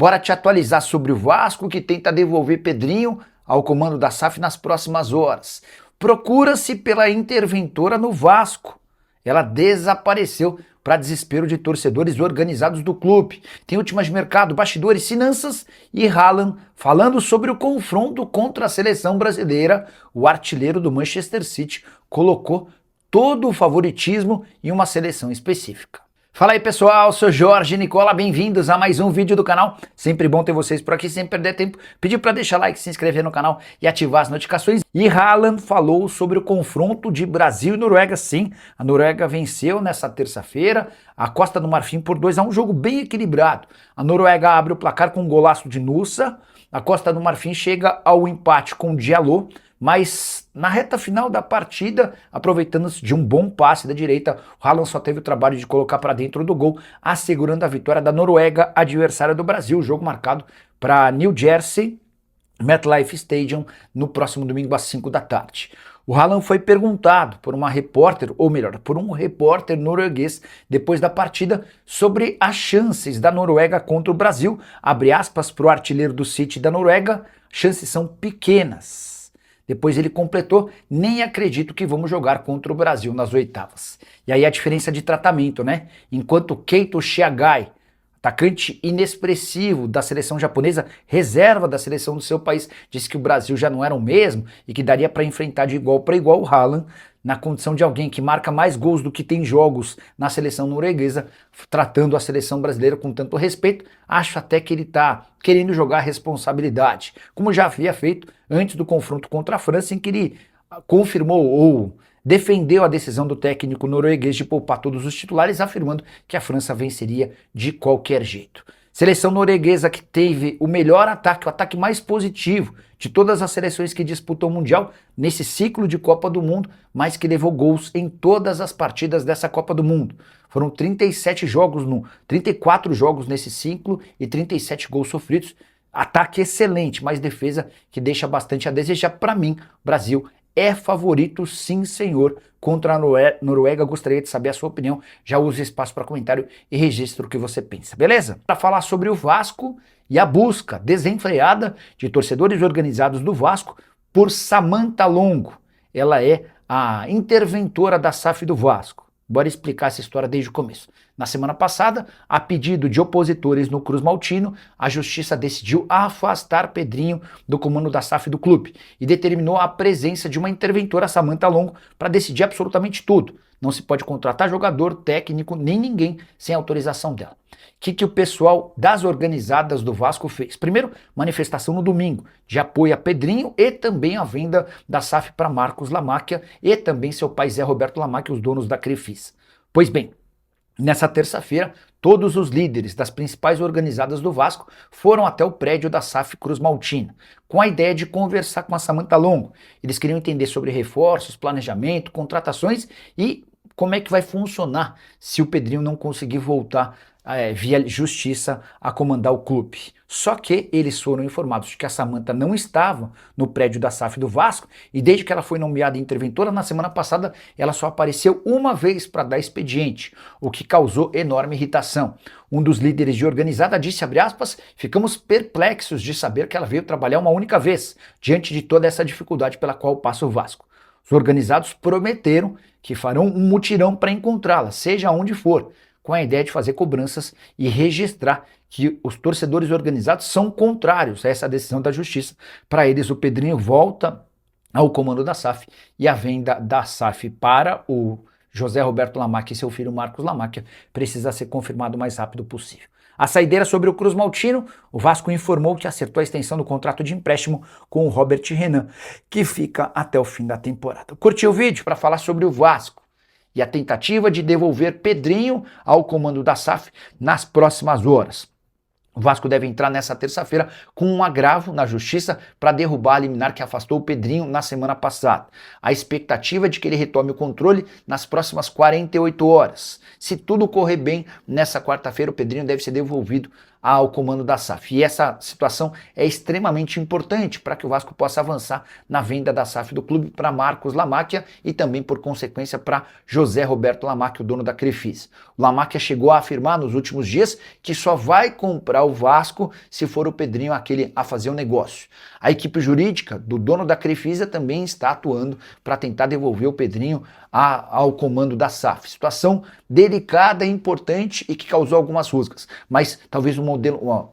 Bora te atualizar sobre o Vasco, que tenta devolver Pedrinho ao comando da SAF nas próximas horas. Procura-se pela interventora no Vasco. Ela desapareceu para desespero de torcedores organizados do clube. Tem últimas de mercado, bastidores, finanças e Haaland falando sobre o confronto contra a seleção brasileira. O artilheiro do Manchester City colocou todo o favoritismo em uma seleção específica. Fala aí pessoal, sou Jorge Nicola, bem-vindos a mais um vídeo do canal. Sempre bom ter vocês por aqui, sem perder tempo. Pedir para deixar like, se inscrever no canal e ativar as notificações. E Haaland falou sobre o confronto de Brasil e Noruega. Sim, a Noruega venceu nessa terça-feira a Costa do Marfim por 2-1, um jogo bem equilibrado. A Noruega abre o placar com um golaço de Nusa, a Costa do Marfim chega ao empate com Diallo, mas na reta final da partida, aproveitando-se de um bom passe da direita, o Haaland só teve o trabalho de colocar para dentro do gol, assegurando a vitória da Noruega, adversária do Brasil. O jogo marcado para New Jersey, MetLife Stadium, no próximo domingo às 5 da tarde. O Haaland foi perguntado por uma repórter, ou melhor, por um repórter norueguês, depois da partida, sobre as chances da Noruega contra o Brasil. Abre aspas para o artilheiro do City da Noruega, chances são pequenas. Depois ele completou, nem acredito que vamos jogar contra o Brasil nas oitavas. E aí a diferença de tratamento, né? Enquanto Keito Shiagai, atacante inexpressivo da seleção japonesa, reserva da seleção do seu país, disse que o Brasil já não era o mesmo e que daria para enfrentar de igual para igual o Haaland, na condição de alguém que marca mais gols do que tem jogos na seleção norueguesa, tratando a seleção brasileira com tanto respeito. Acho até que ele está querendo jogar a responsabilidade, como já havia feito antes do confronto contra a França, em que ele confirmou ou defendeu a decisão do técnico norueguês de poupar todos os titulares, afirmando que a França venceria de qualquer jeito. Seleção norueguesa que teve o melhor ataque, o ataque mais positivo de todas as seleções que disputam o Mundial nesse ciclo de Copa do Mundo, mas que levou gols em todas as partidas dessa Copa do Mundo. Foram 34 jogos nesse ciclo e 37 gols sofridos. Ataque excelente, mas defesa que deixa bastante a desejar. Para mim, o Brasil é favorito, sim senhor, contra a Noruega. Gostaria de saber a sua opinião. Já use espaço para comentário e registre o que você pensa, beleza? Para falar sobre o Vasco e a busca desenfreada de torcedores organizados do Vasco por Samantha Longo. Ela é a interventora da SAF do Vasco. Bora explicar essa história desde o começo. Na semana passada, a pedido de opositores no Cruz Maltino, a justiça decidiu afastar Pedrinho do comando da SAF do clube e determinou a presença de uma interventora, Samantha Longo, para decidir absolutamente tudo. Não se pode contratar jogador, técnico, nem ninguém sem autorização dela. O que o pessoal das organizadas do Vasco fez? Primeiro, manifestação no domingo de apoio a Pedrinho e também a venda da SAF para Marcos Lamáquia e também seu pai Zé Roberto Lamáquia, os donos da Crefisa. Pois bem, nessa terça-feira, todos os líderes das principais organizadas do Vasco foram até o prédio da SAF Cruz Maltina, com a ideia de conversar com a Samantha Longo. Eles queriam entender sobre reforços, planejamento, contratações e como é que vai funcionar se o Pedrinho não conseguir voltar via justiça a comandar o clube. Só que eles foram informados de que a Samantha não estava no prédio da SAF do Vasco e desde que ela foi nomeada interventora, na semana passada ela só apareceu uma vez para dar expediente, o que causou enorme irritação. Um dos líderes de organizada disse, abre aspas, ficamos perplexos de saber que ela veio trabalhar uma única vez, diante de toda essa dificuldade pela qual passa o Vasco. Os organizados prometeram que farão um mutirão para encontrá-la, seja onde for, com a ideia de fazer cobranças e registrar que os torcedores organizados são contrários a essa decisão da justiça. Para eles, o Pedrinho volta ao comando da SAF e a venda da SAF para o José Roberto Lamáquia e seu filho Marcos Lamáquia precisa ser confirmado o mais rápido possível. A saideira sobre o Cruz Maltino, o Vasco informou que acertou a extensão do contrato de empréstimo com o Robert Renan, que fica até o fim da temporada. Curtiu o vídeo para falar sobre o Vasco e a tentativa de devolver Pedrinho ao comando da SAF nas próximas horas. O Vasco deve entrar nessa terça-feira com um agravo na justiça para derrubar a liminar que afastou o Pedrinho na semana passada. A expectativa é de que ele retome o controle nas próximas 48 horas. Se tudo correr bem, nessa quarta-feira o Pedrinho deve ser devolvido ao comando da SAF. E essa situação é extremamente importante para que o Vasco possa avançar na venda da SAF do clube para Marcos Lamacchia e também, por consequência, para José Roberto Lamacchia, o dono da Crefisa. O Lamacchia chegou a afirmar nos últimos dias que só vai comprar o Vasco se for o Pedrinho aquele a fazer o negócio. A equipe jurídica do dono da Crefisa também está atuando para tentar devolver o Pedrinho ao comando da SAF. Situação delicada e importante e que causou algumas rusgas. Mas talvez o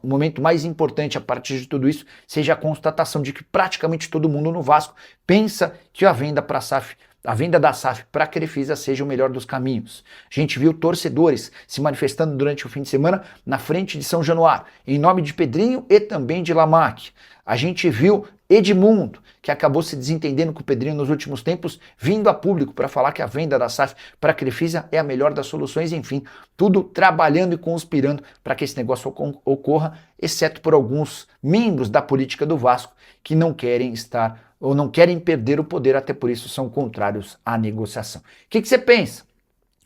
momento mais importante a partir de tudo isso seja a constatação de que praticamente todo mundo no Vasco pensa que a venda da SAF para a Crefisa seja o melhor dos caminhos. A gente viu torcedores se manifestando durante o fim de semana na frente de São Januário, em nome de Pedrinho e também de Lamacchia. A gente viu Edmundo, que acabou se desentendendo com o Pedrinho nos últimos tempos, vindo a público para falar que a venda da SAF para a Crefisa é a melhor das soluções, enfim, tudo trabalhando e conspirando para que esse negócio ocorra, exceto por alguns membros da política do Vasco que não querem estar ou não querem perder o poder, até por isso são contrários à negociação. O que você pensa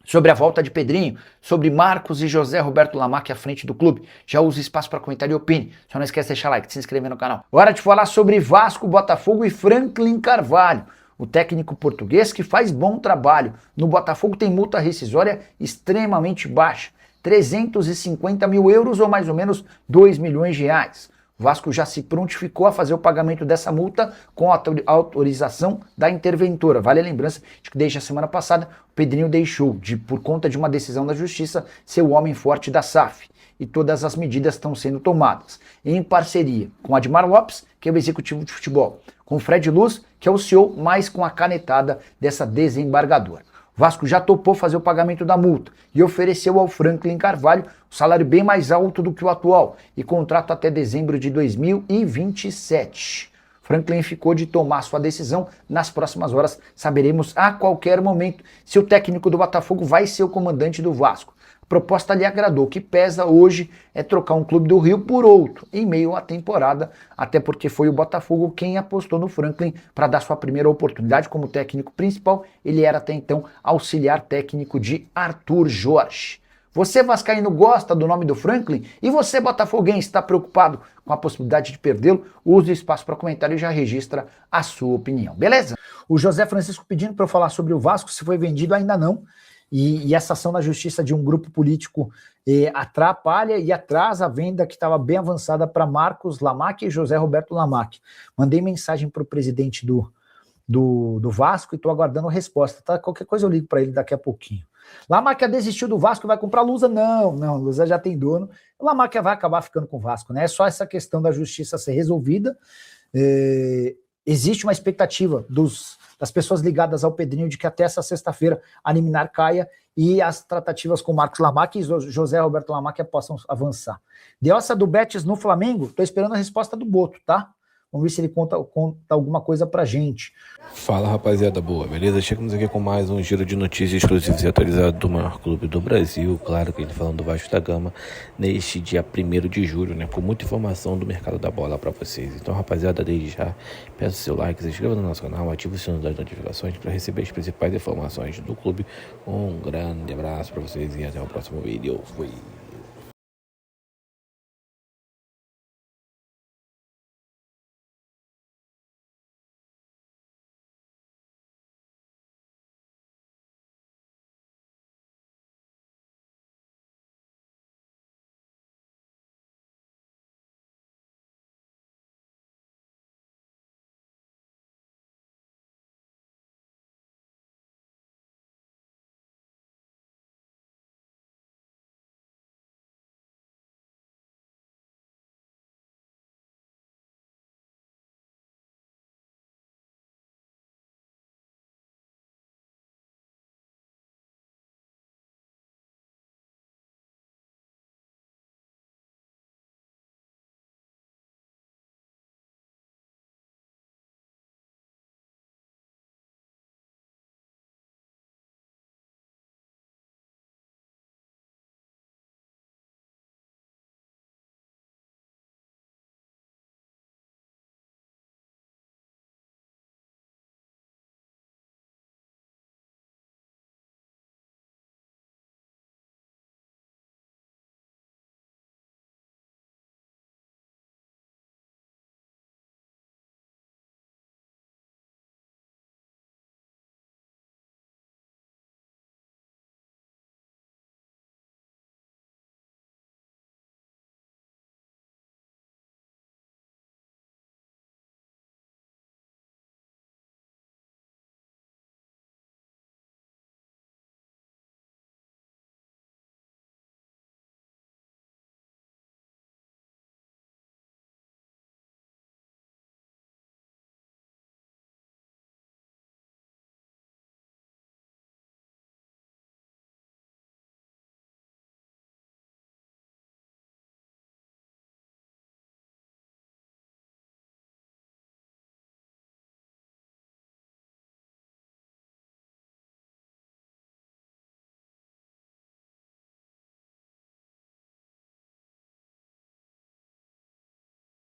sobre a volta de Pedrinho, sobre Marcos e José Roberto Lamacchia à frente do clube? Já usa espaço para comentário e opine. Só não esquece de deixar like, de se inscrever no canal. Hora de falar sobre Vasco, Botafogo e Franklin Carvalho, o técnico português que faz bom trabalho. No Botafogo tem multa rescisória extremamente baixa, 350 mil euros ou mais ou menos 2 milhões de reais. O Vasco já se prontificou a fazer o pagamento dessa multa com a autorização da interventora. Vale a lembrança de que desde a semana passada o Pedrinho deixou, por conta de uma decisão da Justiça, ser o homem forte da SAF. E todas as medidas estão sendo tomadas em parceria com Admar Lopes, que é o executivo de futebol, com o Fred Luz, que é o CEO, mais com a canetada dessa desembargadora. O Vasco já topou fazer o pagamento da multa e ofereceu ao Franklin Carvalho um salário bem mais alto do que o atual e contrato até dezembro de 2027. Franklin ficou de tomar sua decisão. Nas próximas horas saberemos a qualquer momento se o técnico do Botafogo vai ser o comandante do Vasco. A proposta lhe agradou. O que pesa hoje é trocar um clube do Rio por outro, em meio à temporada, até porque foi o Botafogo quem apostou no Franklin para dar sua primeira oportunidade como técnico principal. Ele era até então auxiliar técnico de Arthur Jorge. Você vascaíno gosta do nome do Franklin? E você botafoguense está preocupado com a possibilidade de perdê-lo? Use o espaço para comentário e já registra a sua opinião, beleza? O José Francisco pedindo para eu falar sobre o Vasco, se foi vendido ainda não. E essa ação na justiça de um grupo político atrapalha e atrasa a venda que estava bem avançada para Marcos Lamacchia e José Roberto Lamacchia. Mandei mensagem para o presidente do Vasco e estou aguardando a resposta. Tá? Qualquer coisa eu ligo para ele daqui a pouquinho. Lamacchia desistiu do Vasco e vai comprar a Lusa? Não, a Lusa já tem dono. O Lamacchia vai acabar ficando com o Vasco, né? É só essa questão da justiça ser resolvida. Existe uma expectativa das pessoas ligadas ao Pedrinho de que até essa sexta-feira a liminar caia e as tratativas com Marcos Lamacchia e José Roberto Lamacchia possam avançar. Deossa do Betis no Flamengo, estou esperando a resposta do Boto, tá? Vamos ver se ele conta alguma coisa pra gente. Fala, rapaziada boa, beleza? Chegamos aqui com mais um giro de notícias exclusivas e atualizadas do maior clube do Brasil. Claro que ele falando do Vasco da Gama neste dia 1º de julho, né? Com muita informação do mercado da bola pra vocês. Então, rapaziada, desde já, peço seu like, se inscreva no nosso canal, ative o sininho das notificações para receber as principais informações do clube. Um grande abraço pra vocês e até o próximo vídeo. Fui.